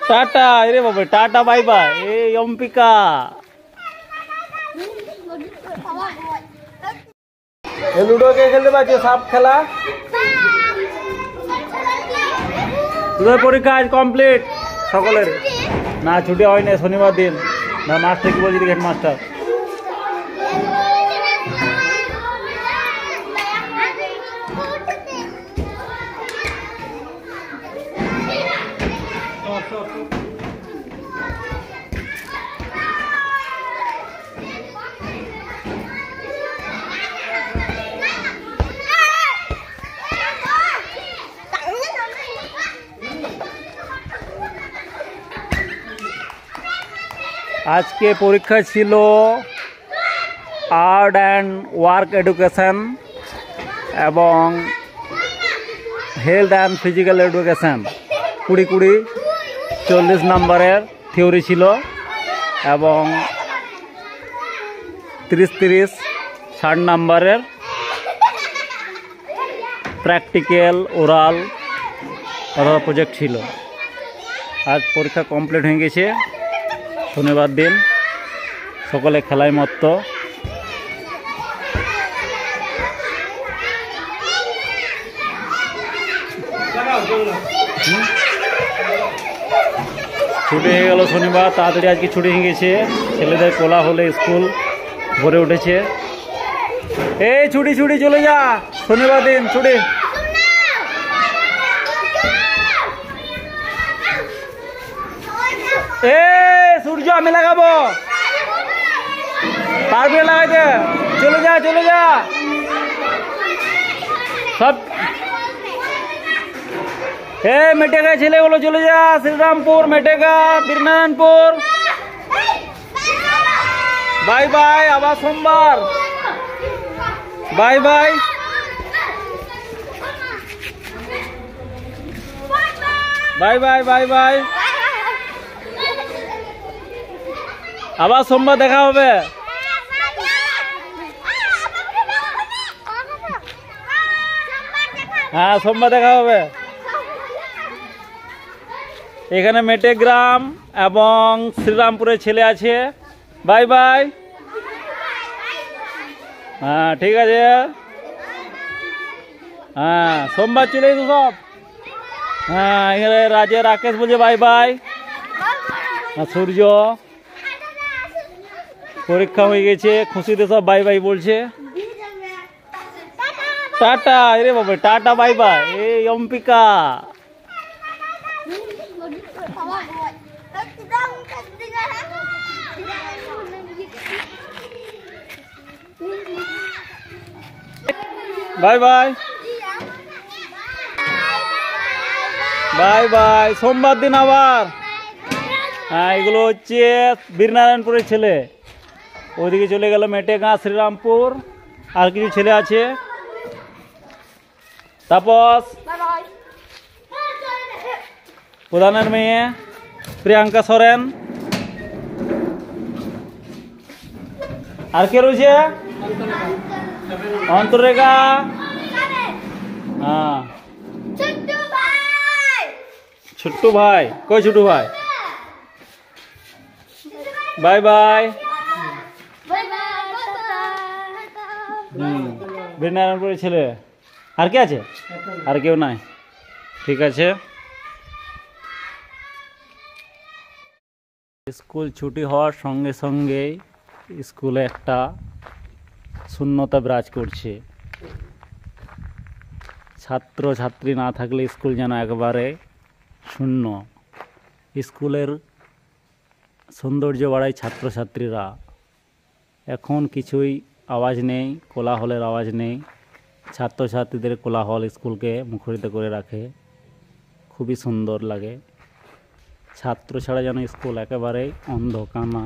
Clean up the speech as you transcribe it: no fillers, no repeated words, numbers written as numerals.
Tata রে বাবা, tata bye bye. এই অম্পিকা লুডো কে খেলতে পারছে? সাপ খেলা। তোদের পরীক্ষা আজ কমপ্লিট সকলের? না ছুটি হয়নি, শনিবার দিন। না মাস্টার কি বলছি? হেডমাস্টার আজকে পরীক্ষা ছিল আর্ট অ্যান্ড ওয়ার্ক এডুকেশন এবং হেলথ অ্যান্ড ফিজিক্যাল এডুকেশন। 20-40 নম্বরের থিওরি ছিল এবং 30-60 নম্বরের প্র্যাকটিক্যাল ওরাল অথবা প্রজেক্ট ছিল। আজ পরীক্ষা কমপ্লিট হয়ে গেছে। শনিবার দিন সকলে খেলায় মত্ত। ছুটি হয়ে গেল শনিবার, তাড়াতাড়ি আজকে ছুটি হয়ে গেছে। ছেলেদের কোলা হলে স্কুল ভরে উঠেছে। এই ছুটি ছুটি চলে যা, শনিবার দিন ছুটি। এ সূর্য আমি লাগাবো, পারবে লাগাইতে? চলে যা চলে যা সব। এ মেটেকা ছেলেগুলো চলে যা, শ্রীরামপুর, মেটেকা, বীরনারায়ণপুর। বাই বাই, আবার সোমবার। Bye bye. Bye bye bye bye, আবার সোমবার দেখা হবে। হ্যাঁ সোমবার দেখা হবে। এখানে মেটেগ্রাম এবং শ্রীরামপুরের ছেলে আছে। Bye bye. হ্যাঁ ঠিক আছে। হ্যাঁ সোমবার চলে এসো সব। হ্যাঁ এখানে রাজে রাকেশ বলছে বাই বাই। সূর্য পরীক্ষা হয়ে গেছে, খুশিতে সব বাই বাই বলছে। টাটা রে বাবা, টাটা বাই বাই। এই অম্পিকা বাই বাই বাই বাই। সোমবার দিন আবার। হ্যাঁ এগুলো হচ্ছে বীরনারায়ণপুরের ছেলে। ওইদিকে চলে গেল মেটেগাঁ, শ্রীরামপুর, আর কিছু ছেলে আছে। তাপস প্রধানের মেয়ে, প্রিয়াঙ্কা সরেন। আর কে রয়েছে? অন্তরেখা। হ্যাঁ ছোট্টু ভাই, কই ছোট্টু ভাই? Bye bye. বীরনারায়ণপুরের ছেলে। আর কে আছে? আর কেউ নাই? ঠিক আছে। স্কুল ছুটি হওয়ার সঙ্গে সঙ্গে স্কুলে একটা শূন্যতা বিরাজ করছে। ছাত্র ছাত্রী না থাকলে স্কুল যেন একবারে শূন্য। স্কুলের সৌন্দর্য বাড়ায় ছাত্রছাত্রীরা। এখন কিছুই আওয়াজ নেই, কোলাহলের আওয়াজ নেই। ছাত্রছাত্রীদের কোলাহল স্কুলকে মুখরিত করে রাখে, খুবই সুন্দর লাগে। ছাত্র ছাড়া যেন স্কুল একেবারেই অন্ধকানা।